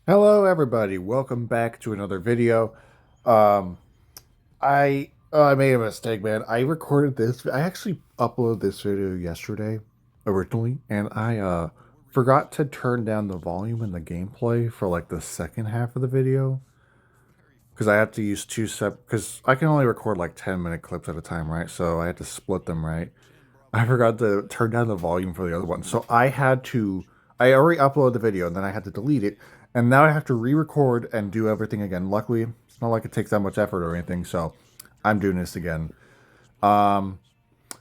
Hello, everybody. Welcome back to another video. Um, I made a mistake, man. I recorded this. I actually uploaded this video yesterday, originally, and I forgot to turn down the volume in the gameplay for like the second half of the video because I had to use because I can only record like 10-minute clips at a time, right? So I had to split them, right? I forgot to turn down the volume for the other one. So I already uploaded the video and then I had to delete it. And now I have to re record and do everything again. Luckily, it's not like it takes that much effort or anything. So I'm doing this again. Um,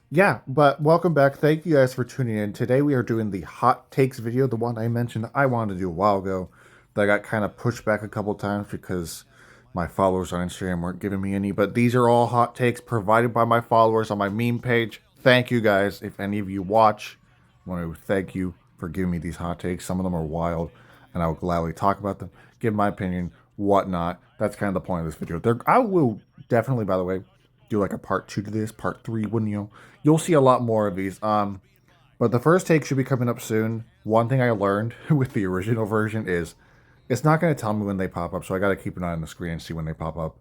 yeah, but welcome back. Thank you guys for tuning in. Today we are doing the hot takes video, the one I mentioned I wanted to do a while ago. That got kind of pushed back a couple times because my followers on Instagram weren't giving me any. But these are all hot takes provided by my followers on my meme page. Thank you guys. If any of you watch, I want to thank you for giving me these hot takes. Some of them are wild, and I will gladly talk about them, give my opinion, whatnot. That's kind of the point of this video. I will definitely, by the way, do like a part two to this, part three when you'll see a lot more of these. But the first take should be coming up soon. One thing I learned with the original version is it's not going to tell me when they pop up, so I got to keep an eye on the screen and see when they pop up.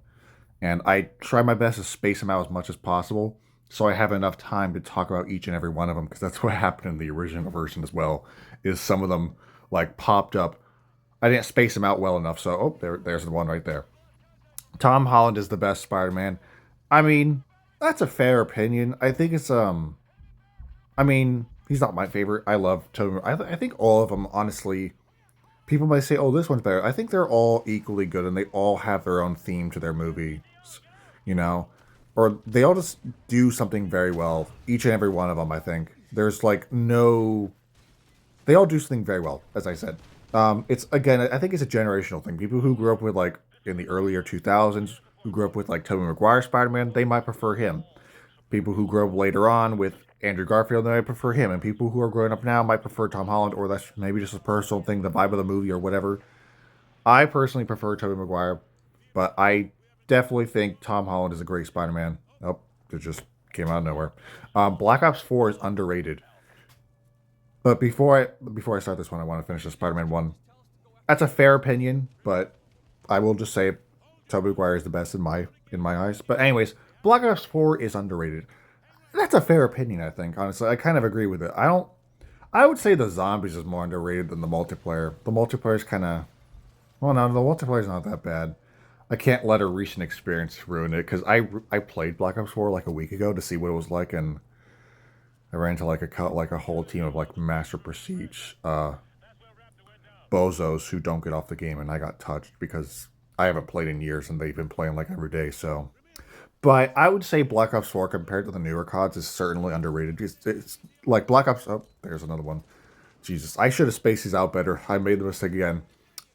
And I try my best to space them out as much as possible, so I have enough time to talk about each and every one of them. Because that's what happened in the original version as well. Is some of them like popped up. I didn't space them out well enough, so there's the one right there. Tom Holland is the best Spider-Man. I mean, that's a fair opinion. I mean, he's not my favorite. I love Tobey. I think all of them, honestly. People might say, "Oh, this one's better." I think they're all equally good, and they all have their own theme to their movies, you know, or they all just do something very well. Each and every one of them, I think. There's like no, they all do something very well, as I said. It's again, I think it's a generational thing. People who grew up with like in the earlier 2000s, who grew up with like Tobey Maguire Spider-Man, they might prefer him. People who grow up later on with Andrew Garfield, they might prefer him, and people who are growing up now might prefer Tom Holland, or that's maybe just a personal thing, the vibe of the movie or whatever. I personally prefer Tobey Maguire, but I definitely think Tom Holland is a great Spider-Man. Oh, it just came out of nowhere. Black Ops 4 is underrated. But before I start this one, I want to finish the Spider-Man one. That's a fair opinion, but I will just say Tobey Maguire is the best in my eyes. But anyways, Black Ops 4 is underrated. That's a fair opinion, I think. Honestly, I kind of agree with it. I would say the zombies is more underrated than the multiplayer. The multiplayer is kind of well, no, the multiplayer is not that bad. I can't let a recent experience ruin it because I played Black Ops 4 like a week ago to see what it was like, and I ran into like a whole team of like Master Prestige bozos who don't get off the game, and I got touched because I haven't played in years and they've been playing like every day. So, but I would say Black Ops 4 compared to the newer CODs is certainly underrated. It's like Black Ops. Oh, there's another one. Jesus, I should have spaced these out better. I made the mistake again.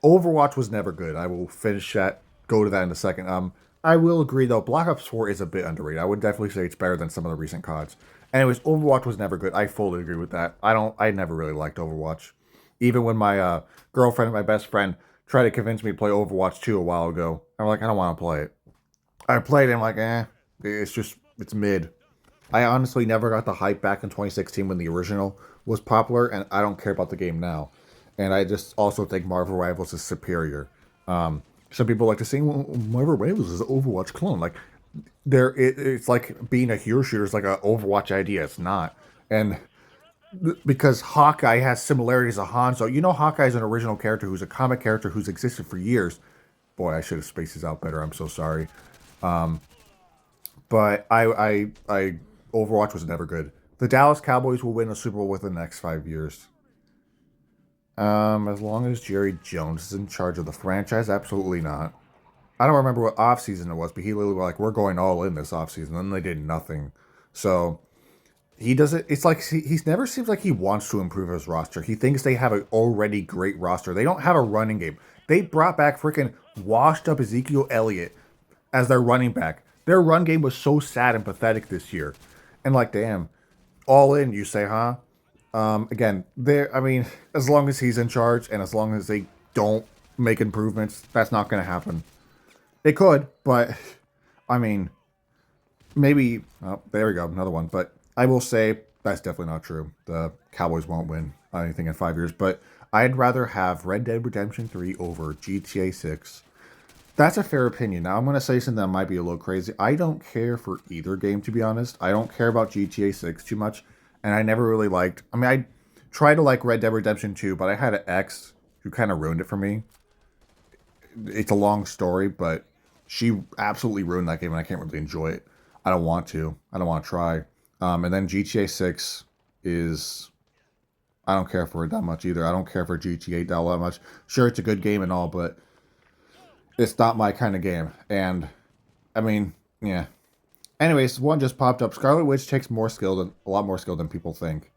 Overwatch was never good. I will finish that. Go to that in a second. I will agree though. Black Ops 4 is a bit underrated. I would definitely say it's better than some of the recent CODs. Anyways, Overwatch was never good. I fully agree with that. I never really liked Overwatch. Even when my girlfriend, my best friend, tried to convince me to play Overwatch 2 a while ago, I'm like, I don't want to play it. I played it. I'm like, it's mid. I honestly never got the hype back in 2016 when the original was popular, and I don't care about the game now. And I just also think Marvel Rivals is superior. Some people like to say, well, Marvel Rivals is an Overwatch clone. Like, it's like being a hero shooter is like an Overwatch idea. It's not. And because Hawkeye has similarities to Hanzo, you know, Hawkeye is an original character who's a comic character who's existed for years. Boy, I should have spaced this out better. I'm so sorry. But Overwatch was never good. The Dallas Cowboys will win a Super Bowl within the next 5 years. As long as Jerry Jones is in charge of the franchise, absolutely not. I don't remember what offseason it was, but he literally was like, we're going all in this offseason. And they did nothing. So he doesn't, it's like he's never seems like he wants to improve his roster. He thinks they have an already great roster. They don't have a running game. They brought back freaking washed up Ezekiel Elliott as their running back. Their run game was so sad and pathetic this year. And like, damn, all in, you say, huh? Again, there. I mean, as long as he's in charge and as long as they don't make improvements, that's not going to happen. They could, but I mean, maybe. Oh, there we go, another one. But I will say that's definitely not true. The Cowboys won't win anything in 5 years. But I'd rather have Red Dead Redemption 3 over GTA 6. That's a fair opinion. Now, I'm going to say something that might be a little crazy. I don't care for either game, to be honest. I don't care about GTA 6 too much. And I never really liked. I mean, I tried to like Red Dead Redemption 2, but I had an ex who kind of ruined it for me. It's a long story, but she absolutely ruined that game, and I can't really enjoy it. I don't want to. I don't want to try. And then GTA 6 is. I don't care for it that much either. I don't care for GTA that much. Sure, it's a good game and all, but it's not my kind of game. And I mean, yeah. Anyways, one just popped up. Scarlet Witch takes more skill than a lot more skill than people think.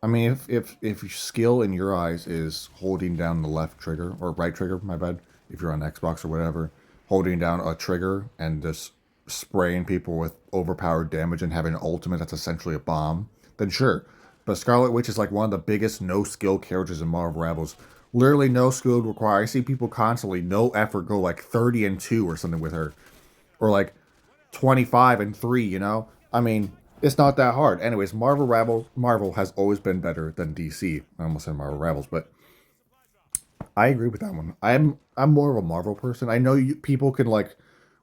I mean, if skill in your eyes is holding down the left trigger or right trigger, my bad, if you're on Xbox or whatever, holding down a trigger and just spraying people with overpowered damage and having an ultimate that's essentially a bomb, then sure. But Scarlet Witch is like one of the biggest no skill characters in Marvel Rebels. Literally no skill required. I see people constantly, no effort, go like 30 and 2 or something with her, or like 25 and 3. You know, I mean, it's not that hard. Anyways, Marvel has always been better than DC. I almost said Marvel Rebels, but I agree with that one. I'm more of a Marvel person. I know people can like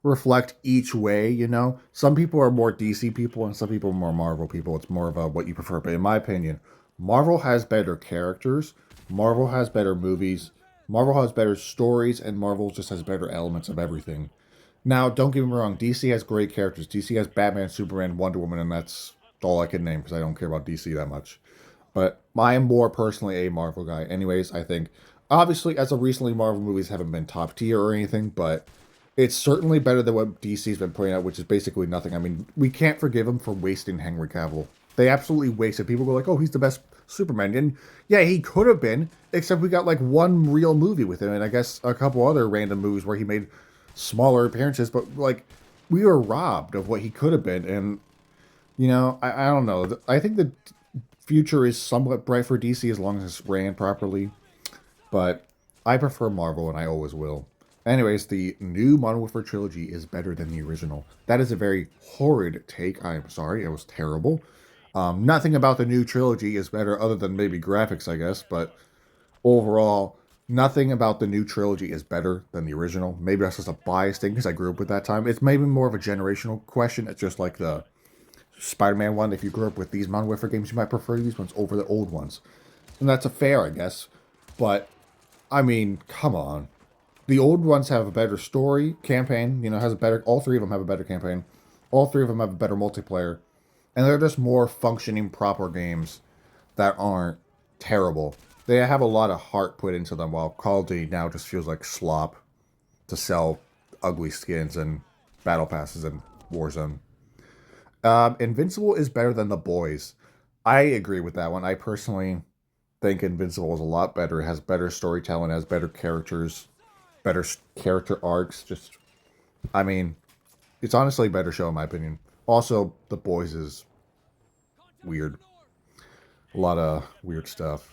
reflect each way. You know, some people are more DC people and some people are more Marvel people. It's more of a what you prefer. But in my opinion, Marvel has better characters. Marvel has better movies. Marvel has better stories, and Marvel just has better elements of everything. Now, don't get me wrong. DC has great characters. DC has Batman, Superman, Wonder Woman, and that's all I can name because I don't care about DC that much. But I am more personally a Marvel guy. Anyways, I think obviously as of recently, Marvel movies haven't been top tier or anything, but it's certainly better than what DC's been putting out, which is basically nothing. I mean, we can't forgive them for wasting Henry Cavill. They absolutely wasted. People go like, "Oh, he's the best Superman," and yeah, he could have been. Except we got like one real movie with him, and I guess a couple other random movies where he made smaller appearances. But like, we were robbed of what he could have been, and I don't know. I think the future is somewhat bright for DC as long as it's ran properly. But I prefer Marvel, and I always will. Anyways, the new Modern Warfare trilogy is better than the original. That is a very horrid take. I am sorry. It was terrible. Nothing about the new trilogy is better other than maybe graphics, I guess. But overall, nothing about the new trilogy is better than the original. Maybe that's just a bias thing because I grew up with that time. It's maybe more of a generational question. It's just like the Spider-Man one. If you grew up with these Modern Warfare games, you might prefer these ones over the old ones. And that's a fair, I guess. But I mean, come on. The old ones have a better story campaign. Has a better. All three of them have a better campaign. All three of them have a better multiplayer, and they're just more functioning, proper games that aren't terrible. They have a lot of heart put into them, while Call of Duty now just feels like slop to sell ugly skins and battle passes and Warzone. Invincible is better than The Boys. I agree with that one. I personally think Invincible is a lot better. It has better storytelling, has better characters, better character arcs. Just, I mean, it's honestly a better show in my opinion. Also, The Boys is weird. A lot of weird stuff.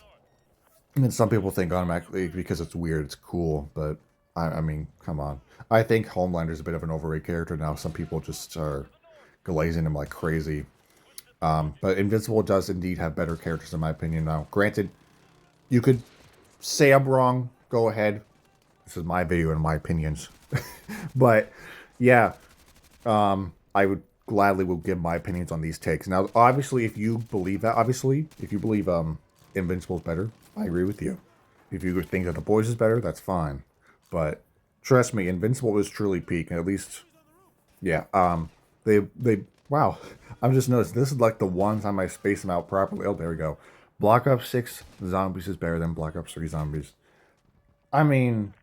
And some people think automatically because it's weird, it's cool. But, I mean, come on. I think Homelander's a bit of an overrated character now. Some people just are glazing him like crazy. But Invincible does indeed have better characters in my opinion now. Granted, you could say I'm wrong. Go ahead. This is my video and my opinions. But yeah, I would gladly will give my opinions on these takes. Now, obviously, if you believe that, if you believe Invincible's better, I agree with you. If you think that The Boys is better, that's fine. But trust me, Invincible is truly peak. At least, yeah. They wow. I'm just noticing this is like the one time I space them out properly. Oh, there we go. Black Ops 6 Zombies is better than Black Ops 3 Zombies. I mean,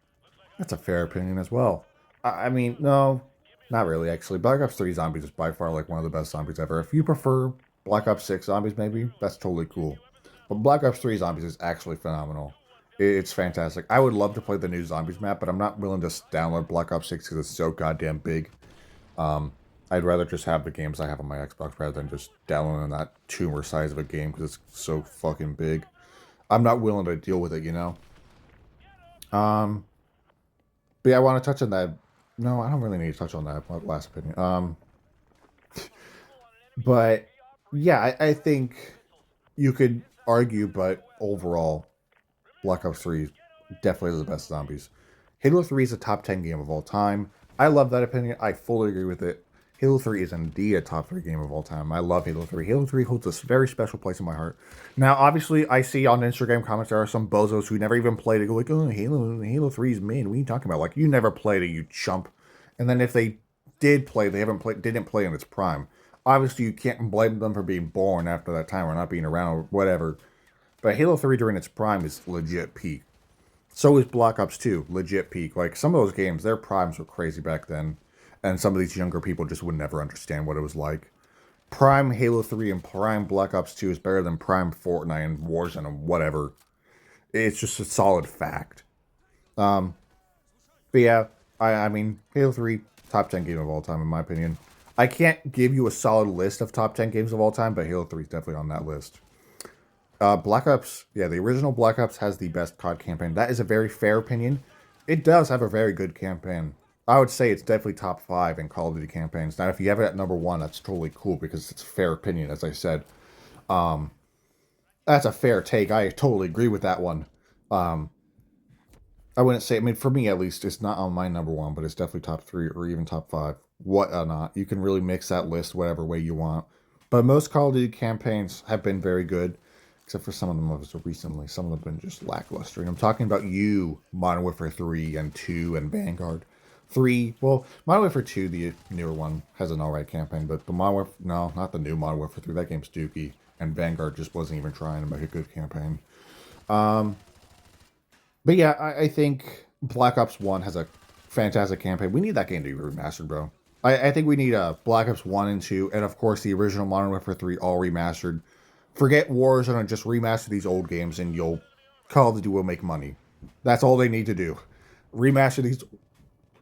that's a fair opinion as well. I mean, no, not really, actually. Black Ops 3 Zombies is by far like one of the best zombies ever. If you prefer Black Ops 6 Zombies, maybe, that's totally cool. But Black Ops 3 Zombies is actually phenomenal. It's fantastic. I would love to play the new Zombies map, but I'm not willing to download Black Ops 6 because it's so goddamn big. I'd rather just have the games I have on my Xbox rather than just downloading that tumor size of a game because it's so fucking big. I'm not willing to deal with it, you know? Um, but yeah, I want to touch on that. No, I don't really need to touch on that last opinion. But yeah, I think you could argue, but overall, Black Ops 3 definitely is the best zombies. Halo 3 is a top 10 game of all time. I love that opinion. I fully agree with it. Halo 3 is indeed a top 3 game of all time. I love Halo 3. Halo 3 holds a very special place in my heart. Now, obviously, I see on Instagram comments there are some bozos who never even played it, go like, oh, Halo 3 is mid. What are you talking about? Like, you never played it, you chump. And then if they did play, didn't play in its prime. Obviously, you can't blame them for being born after that time or not being around or whatever. But Halo 3 during its prime is legit peak. So is Black Ops 2, legit peak. Like, some of those games, their primes were crazy back then. And some of these younger people just would never understand what it was like. Prime Halo 3 and Prime Black Ops 2 is better than Prime Fortnite and Warzone and whatever. It's just a solid fact. Um, but yeah, I mean, Halo 3, top 10 game of all time, in my opinion. I can't give you a solid list of top 10 games of all time, but Halo 3 is definitely on that list. Black Ops, yeah, the original Black Ops has the best COD campaign. That is a very fair opinion. It does have a very good campaign. I would say it's definitely top 5 in Call of Duty campaigns. Now, if you have it at number 1, that's totally cool because it's a fair opinion, as I said. Um, that's a fair take. I totally agree with that one. Um, I wouldn't say, I mean, for me at least, it's not on my number 1, but it's definitely top 3 or even top 5. What or not. You can really mix that list whatever way you want. But most Call of Duty campaigns have been very good, except for some of them recently. Some of them have been just lackluster. And I'm talking about you, Modern Warfare 3 and 2 and Vanguard. 3, well, Modern Warfare 2, the newer one, has an alright campaign, but the Modern Warfare, no, not the new Modern Warfare 3, that game's dookie. And Vanguard just wasn't even trying to make a good campaign. But yeah, I think Black Ops 1 has a fantastic campaign. We need that game to be remastered, bro. I think we need Black Ops 1 and 2, and of course the original Modern Warfare 3 all remastered. Forget Warzone and just remaster these old games and you'll Call of Duty will make money. That's all they need to do. Remaster these,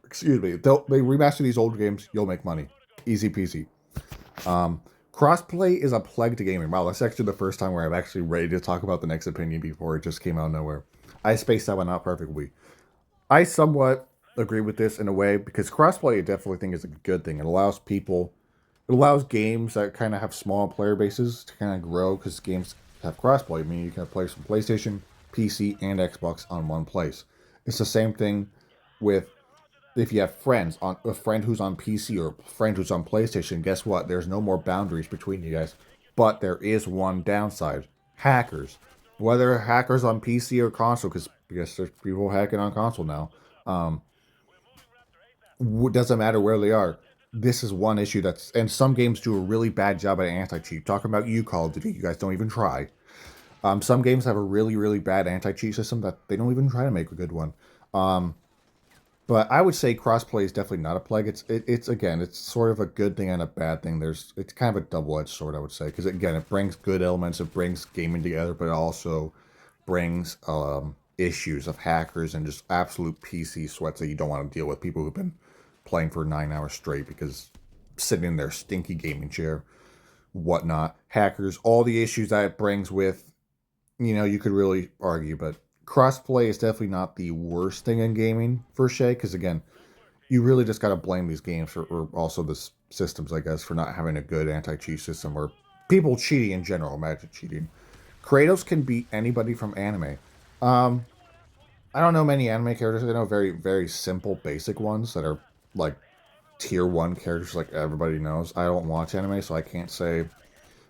excuse me, they remaster these old games, you'll make money. Easy peasy. Crossplay is a plague to gaming. Wow, that's actually the first time where I'm actually ready to talk about the next opinion before it just came out of nowhere. I spaced that one out perfectly. I somewhat agree with this in a way because crossplay I definitely think is a good thing. It allows people, it allows games that kind of have small player bases to kind of grow because games have crossplay. I mean, you can play from PlayStation, PC, and Xbox on one place. It's the same thing with if you have friends on a friend who's on PC or a friend who's on PlayStation. Guess what? There's no more boundaries between you guys. But there is one downside: hackers. Whether hackers on PC or console, because I guess there's people hacking on console now. Um, doesn't matter where they are. This is one issue that's, and some games do a really bad job at anti-cheat. Talking about you, Call of Duty, you guys don't even try. Some games have a really, really bad anti-cheat system that they don't even try to make a good one. Um, but I would say crossplay is definitely not a plague. It's again, it's sort of a good thing and a bad thing. It's kind of a double-edged sword, I would say, because again, it brings good elements, it brings gaming together, but it also brings issues of hackers and just absolute PC sweats that you don't want to deal with. People who've been playing for 9 hours straight because sitting in their stinky gaming chair, whatnot. Hackers, all the issues that it brings with, you could really argue, but crossplay is definitely not the worst thing in gaming for Shay, because again, you really just got to blame these games for, or also the systems, I guess, for not having a good anti-cheat system or people cheating in general. Imagine cheating. Kratos can beat anybody from anime. Um, I don't know many anime characters. I know very, very simple, basic ones that are like tier 1 characters like everybody knows. I don't watch anime, so I can't say.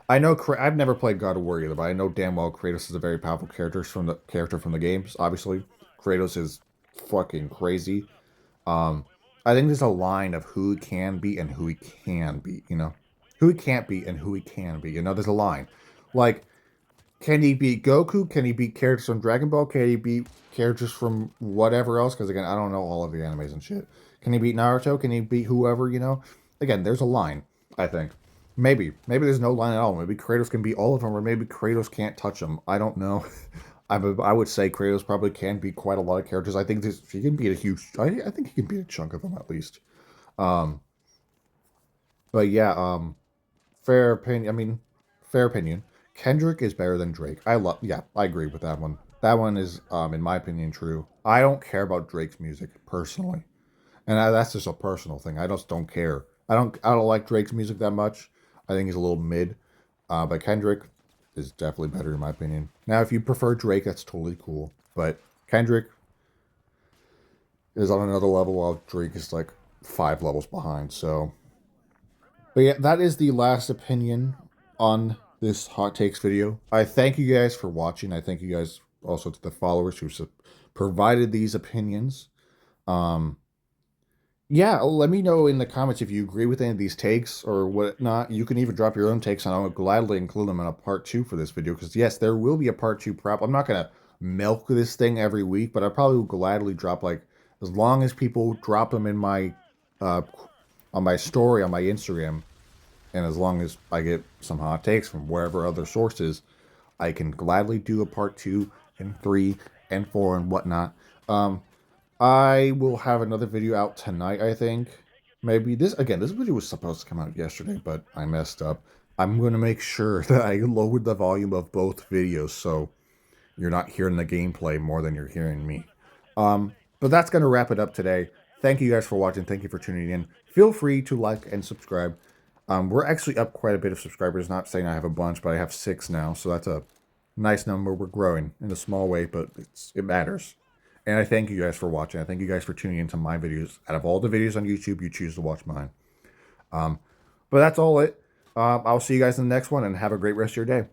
I know I've never played God of War either, but I know damn well Kratos is a very powerful character from the games. Obviously, Kratos is fucking crazy. I think there's a line of who he can be and who he can be. Who he can't be and who he can be. There's a line. Like, can he beat Goku? Can he beat characters from Dragon Ball? Can he beat characters from whatever else? Because again, I don't know all of the animes and shit. Can he beat Naruto? Can he beat whoever? Again, there's a line. I think maybe there's no line at all. Maybe Kratos can beat all of them, or maybe Kratos can't touch them. I don't know. I would say Kratos probably can beat quite a lot of characters. I think he can beat a huge. I think he can beat a chunk of them at least. Um, but yeah, fair opinion. I mean, fair opinion. Kendrick is better than Drake. Yeah, I agree with that one. That one is, in my opinion, true. I don't care about Drake's music personally, and that's just a personal thing. I just don't care. I don't like Drake's music that much. I think he's a little mid. But Kendrick is definitely better in my opinion. Now, if you prefer Drake, that's totally cool. But Kendrick is on another level while Drake is like 5 levels behind. So, but yeah, that is the last opinion on this hot takes video. I thank you guys for watching. I thank you guys also to the followers who provided these opinions. Um, yeah, let me know in the comments if you agree with any of these takes or whatnot. You can even drop your own takes, and I'll gladly include them in a part 2 for this video. Because yes, there will be a part 2 prop. I'm not gonna milk this thing every week, but I probably will gladly drop, like, as long as people drop them in my on my story on my Instagram, and as long as I get some hot takes from wherever other sources, I can gladly do a part 2 and 3 and 4 and whatnot. I will have another video out tonight, I think. Maybe this video was supposed to come out yesterday, but I messed up. I'm going to make sure that I lowered the volume of both videos so you're not hearing the gameplay more than you're hearing me. But that's going to wrap it up today. Thank you guys for watching. Thank you for tuning in. Feel free to like and subscribe. We're actually up quite a bit of subscribers. Not saying I have a bunch, but I have 6 now, so that's a nice number. We're growing in a small way, but it matters. And I thank you guys for watching. I thank you guys for tuning into my videos. Out of all the videos on YouTube, you choose to watch mine. But that's all it. I'll see you guys in the next one, and have a great rest of your day.